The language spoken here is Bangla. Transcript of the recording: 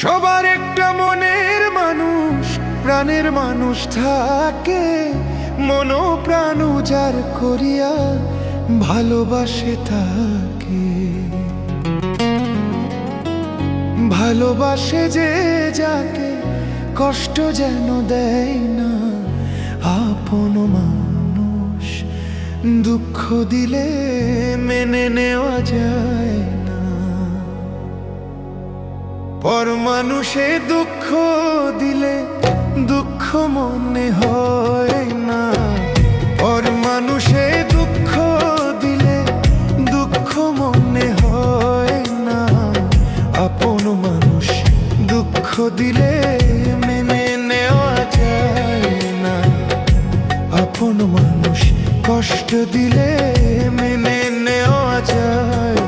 সবার একটা মনের মানুষ, প্রাণের মানুষ থাকে, মন প্রাণ উজাড় করিয়া ভালোবাসে তাকে। ভালোবাসে যে যাকে কষ্ট যেন দেয় না, আপন মানুষ দুঃখ দিলে মেনে নেওয়া যায় না। পর মানুষে দুঃখ দিলে দুঃখ মনে হয় না, পর মানুষে দুঃখ দিলে দুঃখ মনে হয় না। আপন মানুষ দুঃখ দিলে মেনে নেওয়া যায় না, আপন মানুষ কষ্ট দিলে মেনে নেওয়া যায়